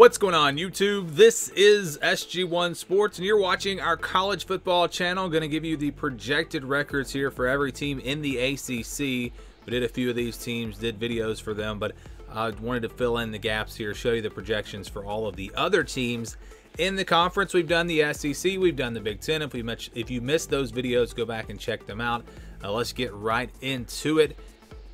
What's going on YouTube? This is SG1 Sports and you're watching our college football channel. Going to give you the projected records here for every team in the ACC. We did a few of these teams, did videos for them, but I wanted to fill in the gaps here, show you the projections for all of the other teams in the conference. We've done the SEC, we've done the Big Ten. If you missed those videos, go back and check them out. Let's get right into it.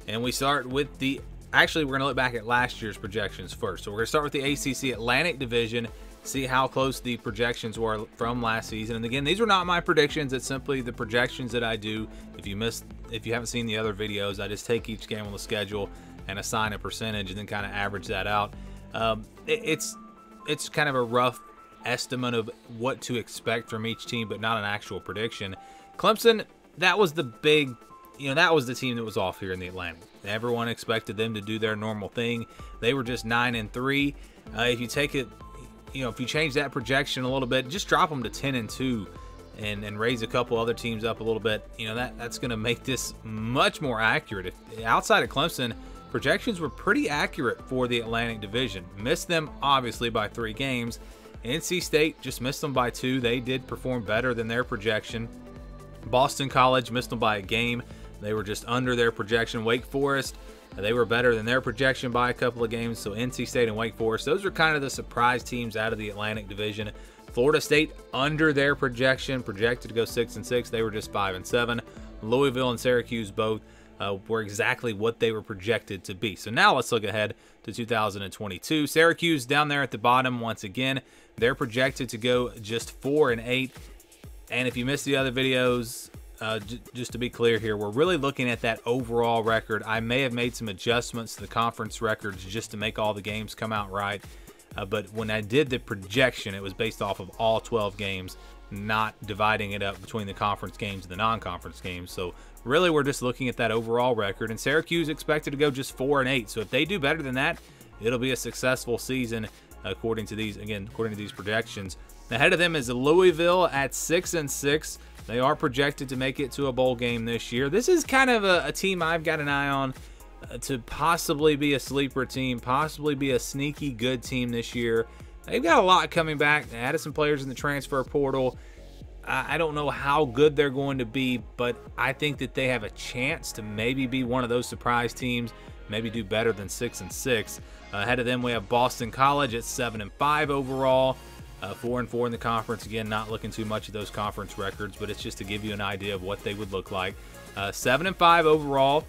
And we start with the Actually, we're going to look back at last year's projections first. So we're going to start with the ACC Atlantic Division, see how close the projections were from last season. And again, these are not my predictions. It's simply the projections that I do. If you haven't seen the other videos, I just take each game on the schedule and assign a percentage and then kind of average that out. It's kind of a rough estimate of what to expect from each team, but not an actual prediction. Clemson, that was the big, that was the team that was off here in the Atlantic. Everyone expected them to do their normal thing. They were just 9-3. If you take it, if you change that projection a little bit, just drop them to 10-2 and raise a couple other teams up a little bit, that's going to make this much more accurate. Outside of Clemson, projections were pretty accurate for the Atlantic Division. Missed them, obviously, by 3 games. NC State just missed them by 2. They did perform better than their projection. Boston College missed them by a game. They were just under their projection. Wake Forest, they were better than their projection by a couple of games. So NC State and Wake Forest, those are kind of the surprise teams out of the Atlantic Division. Florida State under their projection, projected to go 6-6. They were just 5-7. Louisville and Syracuse both were exactly what they were projected to be. So now let's look ahead to 2022. Syracuse down there at the bottom once again. They're projected to go just 4-8. And if you missed the other videos, just to be clear here, we're really looking at that overall record. I may have made some adjustments to the conference records just to make all the games come out right. But when I did the projection, it was based off of all 12 games, not dividing it up between the conference games and the non-conference games. So really, we're just looking at that overall record. And Syracuse expected to go just 4-8. So if they do better than that, it'll be a successful season according to these projections. Ahead of them is Louisville at 6-6. They are projected to make it to a bowl game this year. This is kind of a team I've got an eye on to possibly be a sleeper team, possibly be a sneaky good team this year. They've got a lot coming back. They added some players in the transfer portal. I don't know how good they're going to be, but I think that they have a chance to maybe be one of those surprise teams, maybe do better than 6-6. Ahead of them, we have Boston College at 7-5 overall. 4-4 in the conference. Again, not looking too much at those conference records, but it's just to give you an idea of what they would look like. 7-5 overall.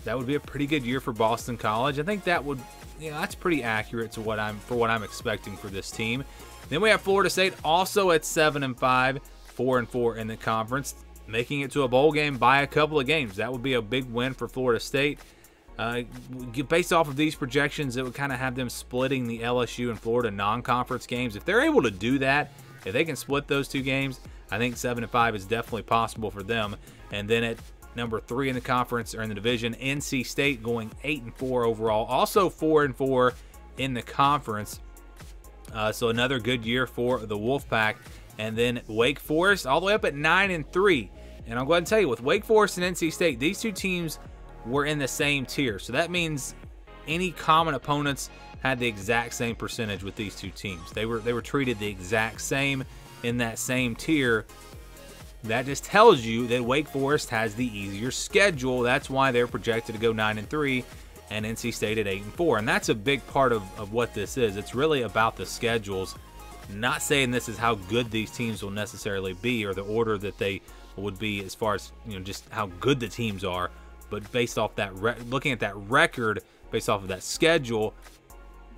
That would be a pretty good year for Boston College. I think that would, that's pretty accurate to what I'm expecting for this team. Then we have Florida State also at 7-5, 4-4 in the conference, making it to a bowl game by a couple of games. That would be a big win for Florida State. Based off of these projections, it would kind of have them splitting the LSU and Florida non-conference games. If they're able to do that, if they can split those 2 games, I think 7-5 is definitely possible for them. And then at number 3 in the conference, or in the division, NC State going 8-4 overall, also 4-4 in the conference. So another good year for the Wolfpack. And then Wake Forest all the way up at 9-3. And I'll go ahead and tell you, with Wake Forest and NC State, these 2 teams were in the same tier. So that means any common opponents had the exact same percentage with these 2 teams. They were treated the exact same in that same tier. That just tells you that Wake Forest has the easier schedule. That's why they're projected to go 9-3 and NC State at 8-4. And that's a big part of what this is. It's really about the schedules. Not saying this is how good these teams will necessarily be or the order that they would be as far as, just how good the teams are. But based off that, looking at that record, based off of that schedule,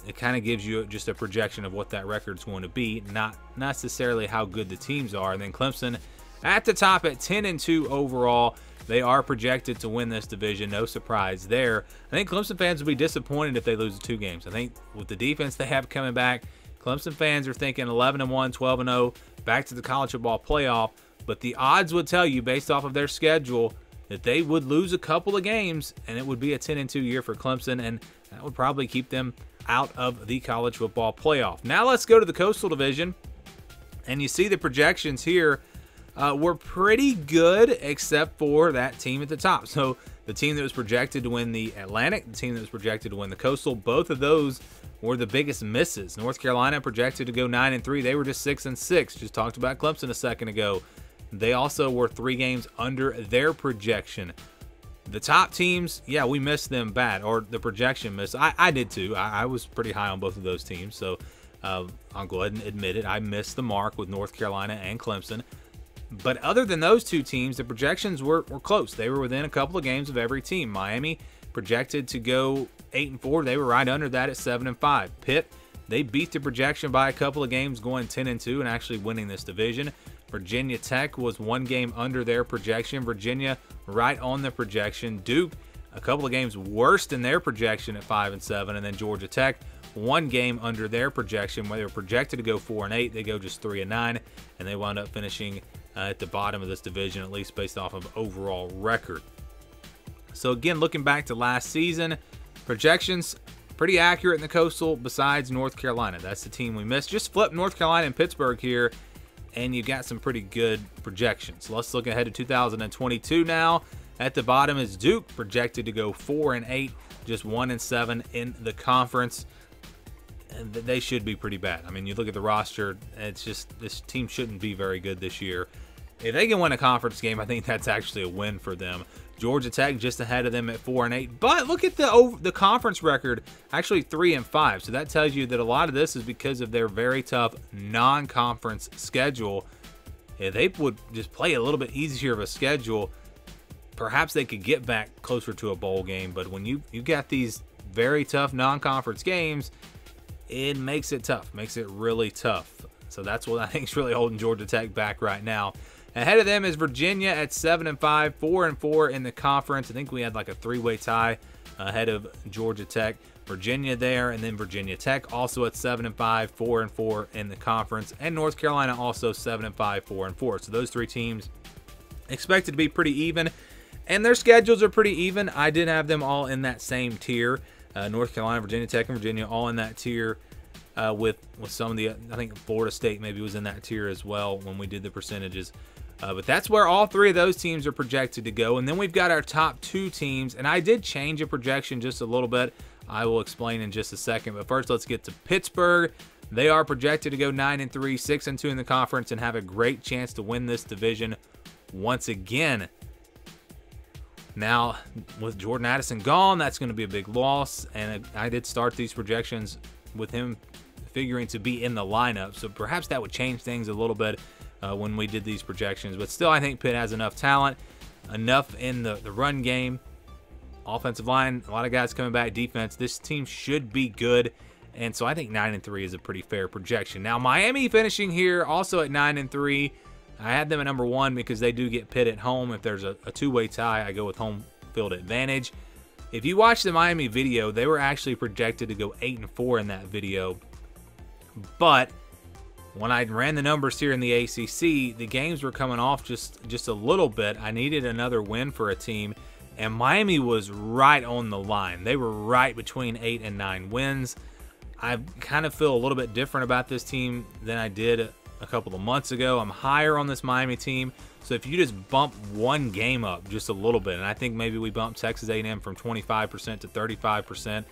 it kind of gives you just a projection of what that record is going to be, not necessarily how good the teams are. And then Clemson at the top at 10-2 overall. They are projected to win this division. No surprise there. I think Clemson fans will be disappointed if they lose 2 games. I think with the defense they have coming back, Clemson fans are thinking 11-1, 12-0, back to the college football playoff. But the odds would tell you, based off of their schedule, that they would lose a couple of games, and it would be a 10-2 year for Clemson, and that would probably keep them out of the college football playoff. Now let's go to the Coastal Division, and you see the projections here were pretty good, except for that team at the top. So the team that was projected to win the Atlantic, the team that was projected to win the Coastal, both of those were the biggest misses. North Carolina projected to go 9-3. They were just 6-6. Just talked about Clemson a second ago. They also were 3 games under their projection. The top teams, yeah, we missed them bad, or the projection missed. I did too. I was pretty high on both of those teams, so I'll go ahead and admit it. I missed the mark with North Carolina and Clemson. But other than those 2 teams, the projections were close. They were within a couple of games of every team. Miami projected to go 8-4. They were right under that at 7-5. Pitt, they beat the projection by a couple of games, going 10-2 and actually winning this division. Virginia Tech was 1 game under their projection. Virginia right on the projection. Duke, a couple of games worse than their projection at 5-7. And then Georgia Tech, 1 game under their projection. Where they were projected to go 4-8, they go just 3-9. And they wound up finishing at the bottom of this division, at least based off of overall record. So again, looking back to last season, projections pretty accurate in the Coastal besides North Carolina. That's the team we missed. Just flip North Carolina and Pittsburgh here, and you got some pretty good projections. Let's look ahead to 2022 now. At the bottom is Duke, projected to go 4-8, just 1-7 in the conference. And they should be pretty bad. I mean, you look at the roster, it's just this team shouldn't be very good this year. If they can win a conference game, I think that's actually a win for them. Georgia Tech just ahead of them at 4-8. But look at the conference record, actually 3-5. So that tells you that a lot of this is because of their very tough non-conference schedule. If they would just play a little bit easier of a schedule, perhaps they could get back closer to a bowl game. But when you got these very tough non-conference games, it makes it tough, makes it really tough. So that's what I think is really holding Georgia Tech back right now. Ahead of them is Virginia at 7-5, 4-4 in the conference. I think we had like a 3-way tie ahead of Georgia Tech. Virginia there, and then Virginia Tech also at 7-5, 4-4 in the conference. And North Carolina also 7-5, 4-4. So those 3 teams expected to be pretty even. And their schedules are pretty even. I did have them all in that same tier. North Carolina, Virginia Tech, and Virginia all in that tier. With some of the, I think Florida State maybe was in that tier as well when we did the percentages. But that's where all 3 of those teams are projected to go. And then we've got our top 2 teams. And I did change a projection just a little bit. I will explain in just a second. But first, let's get to Pittsburgh. They are projected to go 9-3, 6-2 in the conference, and have a great chance to win this division once again. Now, with Jordan Addison gone, that's going to be a big loss. And I did start these projections with him figuring to be in the lineup. So perhaps that would change things a little bit when we did these projections. But still, I think Pitt has enough talent, enough in the run game. Offensive line, a lot of guys coming back. Defense, this team should be good. And so I think 9-3 is a pretty fair projection. Now, Miami finishing here also at 9-3. I had them at number 1 because they do get Pitt at home. If there's a 2-way tie, I go with home field advantage. If you watch the Miami video, they were actually projected to go 8-4 in that video. But when I ran the numbers here in the ACC, the games were coming off just a little bit. I needed another win for a team, and Miami was right on the line. They were right between 8 and 9 wins. I kind of feel a little bit different about this team than I did a couple of months ago. I'm higher on this Miami team. So if you just bump one game up just a little bit, and I think maybe we bumped Texas A&M from 25% to 35%,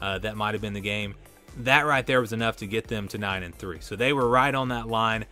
that might have been the game. That right there was enough to get them to 9-3. So they were right on that line.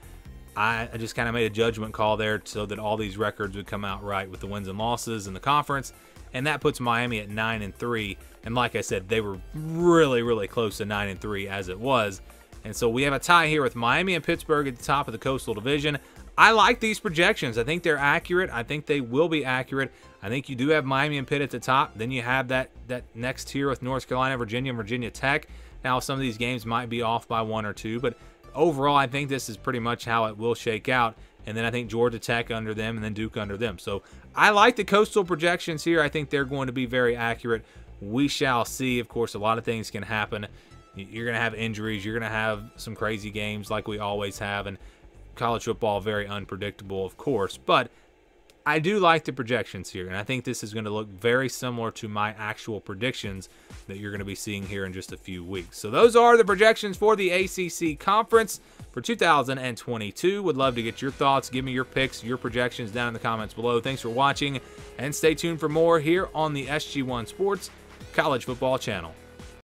I just kind of made a judgment call there so that all these records would come out right with the wins and losses in the conference. And that puts Miami at 9-3. And like I said, they were really, really close to 9-3 as it was. And so we have a tie here with Miami and Pittsburgh at the top of the Coastal Division. I like these projections. I think they're accurate. I think they will be accurate. I think you do have Miami and Pitt at the top. Then you have that next tier with North Carolina, Virginia, and Virginia Tech. Now, some of these games might be off by 1 or 2, but overall, I think this is pretty much how it will shake out. And then I think Georgia Tech under them and then Duke under them. So I like the Coastal projections here. I think they're going to be very accurate. We shall see. Of course, a lot of things can happen. You're going to have injuries. You're going to have some crazy games like we always have. And college football, very unpredictable, of course. But I do like the projections here. And I think this is going to look very similar to my actual predictions that you're going to be seeing here in just a few weeks. So those are the projections for the ACC Conference for 2022. Would love to get your thoughts. Give me your picks, your projections down in the comments below. Thanks for watching, and stay tuned for more here on the SG1 Sports College Football Channel.